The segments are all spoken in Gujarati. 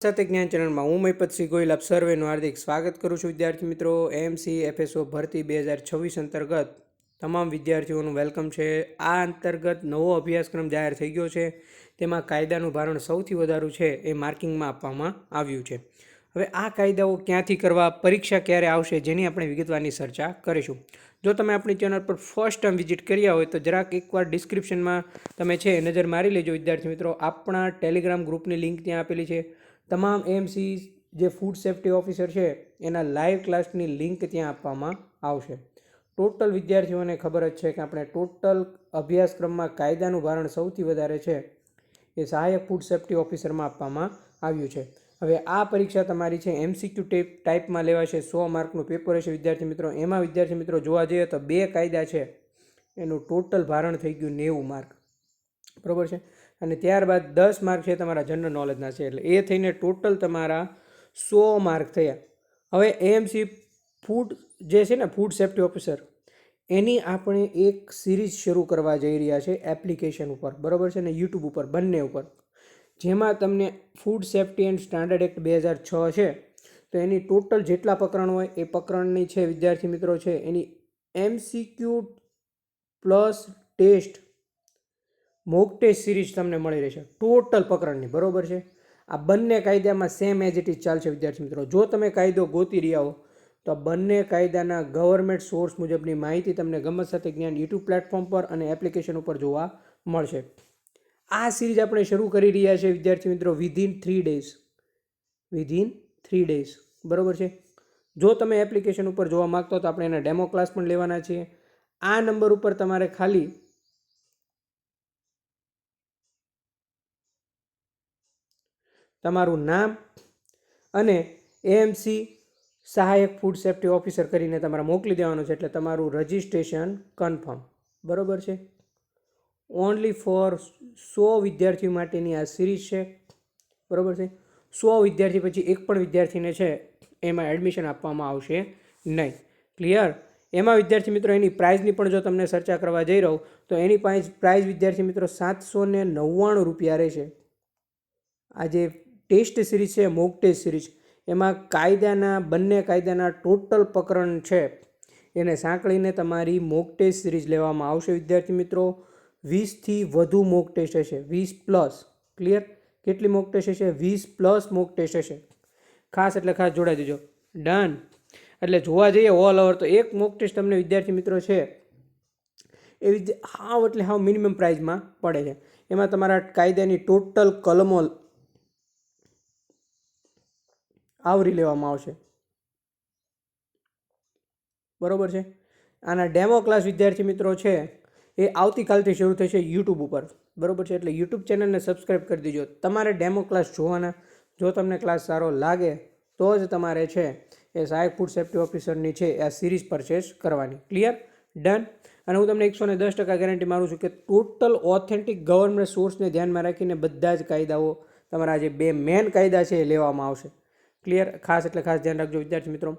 સાથે જ્ઞાન ચેનલમાં હું મહિપતસિંહ ગોહિલ આપ સર્વેનું હાર્દિક સ્વાગત કરું છું. વિદ્યાર્થી મિત્રો, એએમસી એફએસઓ ભરતી 2026 અંતર્ગત તમામ વિદ્યાર્થીઓનું વેલકમ છે. આ અંતર્ગત નવો અભ્યાસક્રમ જાહેર થઈ ગયો છે. તેમાં કાયદાનું ભારણ સૌથી વધારે છે એ માર્કિંગમાં આપવામાં આવ્યું છે. હવે આ કાયદાઓ ક્યાંથી કરવા, પરીક્ષા ક્યારે આવશે, જેની આપણે વિગતવારની ચર્ચા કરીશું. જો તમે આપણી ચેનલ પર ફર્સ્ટ ટાઈમ વિઝિટ કર્યા હોય તો જરાક એકવાર ડિસ્ક્રિપ્શનમાં તમે છે નજર મારી લેજો. વિદ્યાર્થી મિત્રો, આપણા ટેલિગ્રામ ગ્રુપની લિંક ત્યાં આપેલી છે. તમામ એએમસી જે ફૂડ સેફ્ટી ઓફિસર છે એના લાઈવ ક્લાસની લિંક ત્યાં આપવામાં આવશે. ટોટલ વિદ્યાર્થીઓને ખબર જ છે કે આપણે ટોટલ અભ્યાસક્રમમાં કાયદાનું ભારણ સૌથી વધારે છે એ સહાયક ફૂડ સેફ્ટી ઓફિસરમાં આપવામાં આવ્યું છે. હવે આ પરીક્ષા તમારી છે એમસીક્યુ ટાઈપમાં લેવાશે. 100 માર્કનું પેપર હશે વિદ્યાર્થી મિત્રો. એમાં વિદ્યાર્થી મિત્રો જોવા જઈએ તો 2 કાયદા છે એનું ટોટલ ભારણ થઈ ગયું 90 માર્ક, બરાબર છે. અને ત્યારબાદ 10 માર્ક છે તમારા જનરલ નોલેજના છે, એટલે એ થઈને ટોટલ તમારા 100 માર્ક થયા. હવે એએમસી ફૂડ જે છે ને ફૂડ સેફ્ટી ઓફિસર, એની આપણે એક સિરીઝ શરૂ કરવા જઈ રહ્યા છે એપ્લિકેશન ઉપર, બરાબર છે, ને યુટ્યુબ ઉપર, બંને ઉપર, જેમાં તમને food safety and standard act 2006 છે તો એની ટોટલ જેટલા પ્રકરણ હોય એ પ્રકરણની છે વિદ્યાર્થી મિત્રો છે એની MCQ plus test mock test series તમને મળી રહેશે ટોટલ પ્રકરણની, બરાબર છે. આ બંને કાયદામાં સેમ એઝ ઇટ ઇઝ ચાલશે વિદ્યાર્થી મિત્રો. જો તમે કાયદો ગોતી રહ્યા હો તો બંને કાયદાના ગવર્મેન્ટ સોર્સ મુજબની માહિતી તમને ગમત સાથે જ્ઞાન યુટ્યુબ પ્લેટફોર્મ પર અને એપ્લિકેશન ઉપર જોવા મળશે. આ સિરીઝ આપણે શરૂ કરી રહ્યા છીએ વિદ્યાર્થી મિત્રો વિધિન 3 ડેઝ, બરાબર છે. જો તમે એપ્લિકેશન ઉપર જોવા માગતો તો આપણે એના ડેમો ક્લાસ પણ લેવાના છીએ. આ નંબર ઉપર તમારે ખાલી તમારું નામ અને એએમસી સહાયક ફૂડ સેફ્ટી ઓફિસર કરીને તમારે મોકલી દેવાનું છે, એટલે તમારું રજિસ્ટ્રેશન કન્ફર્મ, બરાબર છે. ઓનલી ફોર 100 વિદ્યાર્થીઓ માટેની આ સિરીઝ છે, બરાબર છે. 100 વિદ્યાર્થી પછી એક પણ વિદ્યાર્થીને છે એમાં એડમિશન આપવામાં આવશે નહીં. ક્લિયર? એમાં વિદ્યાર્થી મિત્રો એની પ્રાઇઝની પણ જો તમને ચર્ચા કરવા જઈ રહું તો એની પ્રાઇઝ વિદ્યાર્થી મિત્રો 799 રૂપિયા રહેશે. આ જે ટેસ્ટ સિરીઝ છે, મોક ટેસ્ટ સિરીઝ, એમાં બંને કાયદાના ટોટલ પ્રકરણ છે એને સાંકળીને તમારી મોક ટેસ્ટ સિરીઝ લેવામાં આવશે વિદ્યાર્થી મિત્રો. 20થી વધુ મોક ટેસ્ટ હશે, 20 પ્લસ. ક્લિયર? કેટલી મોક ટેસ્ટ હશે? 20 પ્લસ મોક ટેસ્ટ હશે. ખાસ એટલે ખાસ જોડાઈ દેજો. ડન. એટલે જોવા જઈએ ઓલ ઓવર તો એક મોક ટેસ્ટ તમને વિદ્યાર્થી મિત્રો છે એ હાવ મિનિમમ પ્રાઇઝમાં પડે છે. એમાં તમારા કાયદાની ટોટલ કલમો આવરી લેવામાં આવશે, બરાબર છે. આના ડેમો ક્લાસ વિદ્યાર્થી મિત્રો છે એ આવતીકાલથી શરૂ થશે યુટ્યુબ ઉપર, બરાબર છે. એટલે યુટ્યુબ ચેનલને સબસ્ક્રાઈબ કરી દીજો. તમારે ડેમો ક્લાસ જોવાના. જો તમને ક્લાસ સારો લાગે તો જ તમારે છે એ સહાયક ફૂડ સેફ્ટી ઓફિસરની છે આ સિરીઝ પરચેસ કરવાની. ક્લિયર? ડન. અને હું તમને 110% ગેરંટી મારું છું કે ટોટલ ઓથેન્ટિક ગવર્મેન્ટ સોર્સને ધ્યાનમાં રાખીને બધા જ કાયદાઓ તમારા જે 2 મેન કાયદા છે એ લેવામાં આવશે. ક્લિયર? ખાસ એટલે ખાસ ધ્યાન રાખજો વિદ્યાર્થી મિત્રો.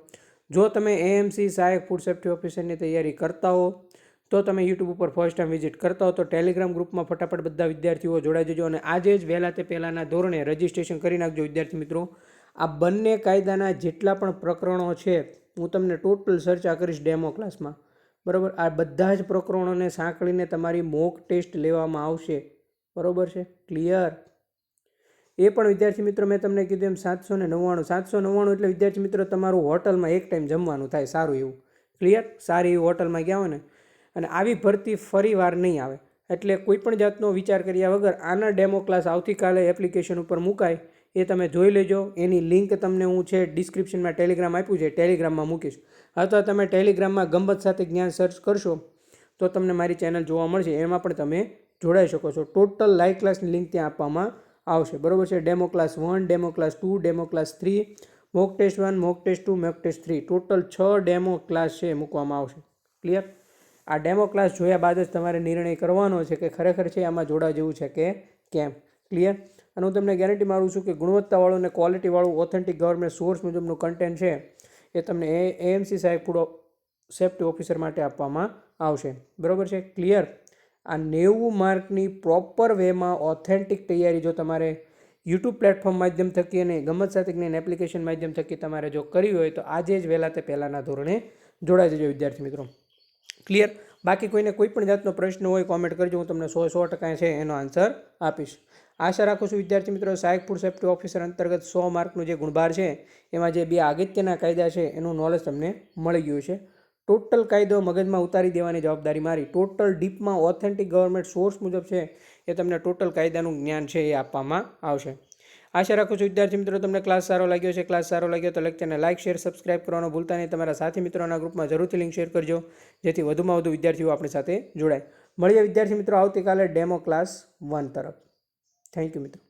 જો તમે એએમસી સહાયક ફૂડ સેફ્ટી ઓફિસરની તૈયારી કરતા હો તો તમે યુટ્યુબ ઉપર ફર્સ્ટ ટાઈમ વિઝિટ કરતા હો તો ટેલિગ્રામ ગ્રુપમાં ફટાફટ બધા વિદ્યાર્થીઓ જોડાઈ જજો અને આજે જ વહેલા તે પહેલાંના ધોરણે રજિસ્ટ્રેશન કરી નાખજો વિદ્યાર્થી મિત્રો. આ બંને કાયદાના જેટલા પણ પ્રકરણો છે હું તમને ટોટલ ચર્ચા કરીશ ડેમો ક્લાસમાં, બરાબર. આ બધા જ પ્રકરણોને સાંકળીને તમારી મોક ટેસ્ટ લેવામાં આવશે, બરાબર છે. ક્લિયર? એ પણ વિદ્યાર્થી મિત્રો મેં તમને કીધું એમ 799 એટલે વિદ્યાર્થી મિત્રો તમારું હોટલમાં એક ટાઈમ જમવાનું થાય સારું એવું. ક્લિયર? સારી એવી હોટલમાં ગયા હોય ને. અને આવી ભરતી ફરી વાર નહીં આવે, એટલે કોઈ પણ જાતનો વિચાર કર્યા વગર આના ડેમો ક્લાસ આવતીકાલે એપ્લિકેશન ઉપર મુકાય એ તમે જોઈ લેજો. એની લિંક તમને હું છે ડિસ્ક્રિપ્શનમાં ટેલિગ્રામ આપ્યું છે ટેલિગ્રામમાં મૂકીશ, અથવા તમે ટેલિગ્રામમાં ગંબત સાથે જ્ઞાન સર્ચ કરશો તો તમને મારી ચેનલ જોવા મળશે, એમાં પણ તમે જોડાઈ શકો છો. ટોટલ લાઈવ ક્લાસની લિંક ત્યાં આપવામાં આવશે, બરાબર છે. Demo class 1, demo class 2, demo class 3, mock test 1, mock test 2, mock test 3, total 6 demo class છે મૂકવામાં આવશે. ક્લિયર? આ ડેમો ક્લાસ જોયા બાદ જ તમારે નિર્ણય કરવાનો છે કે ખરેખર છે આમાં જોડા જેવું છે કે કેમ. ક્લિયર? અને હું તમને ગેરંટી મારું છું કે ગુણવત્તાવાળું અને ક્વોલિટીવાળું ઓથેન્ટિક ગવર્મેન્ટ સોર્સ મુજબનું કન્ટેન્ટ છે એ તમને એએમસી સહાયક ફૂડ સેફ્ટી ઓફિસર માટે આપવામાં આવશે, બરાબર છે. ક્લિયર? આ 90 માર્કની પ્રોપર વેમાં ઓથેન્ટિક તૈયારી જો તમારે યુટ્યુબ પ્લેટફોર્મ માધ્યમ થકી અને ગમત સાથે જ્ઞાન એપ્લિકેશન માધ્યમ થકી તમારે જો કરવી હોય તો આજે જ વહેલા તે પહેલાંના ધોરણે જોડાઈ જજો વિદ્યાર્થી મિત્રો. ક્લિયર? બાકી કોઈને કોઈ પણ જાતનો પ્રશ્ન હોય કોમેન્ટ કરજો, હું તમને 100% છે એનો આન્સર આપીશ. આશા રાખું છું વિદ્યાર્થી મિત્રો સહાયક ફૂડ સેફ્ટી ઓફિસર અંતર્ગત 100 માર્કનું જે ગુણભાર છે એમાં જે 2 અગત્યના કાયદા છે એનું નોલેજ તમને મળી ગયું છે. ટોટલ કાયદો મગજમાં ઉતારી દેવાની જવાબદારી મારી. ટોટલ ડીપમાં ઓથેન્ટિક ગવર્મેન્ટ સોર્સ મુજબ છે એ તમને ટોટલ કાયદાનું જ્ઞાન છે એ આપવામાં આવશે. આશા રાખું છું વિદ્યાર્થી મિત્રો તમને ક્લાસ સારો લાગ્યો છે. ક્લાસ સારો લાગ્યો તો લેક્ચરને લાઇક શેર સબસ્ક્રાઇબ કરવાનું ભૂલતા નહીં. તમારા સાથી મિત્રોના ગ્રુપમાં જરૂરથી લિંક શેર કરજો જેથી વધુમાં વધુ વિદ્યાર્થીઓ આપણી સાથે જોડાય. મળીએ વિદ્યાર્થી મિત્રો આવતીકાલે ડેમો ક્લાસ 1 તરફ. થેન્ક યુ મિત્રો.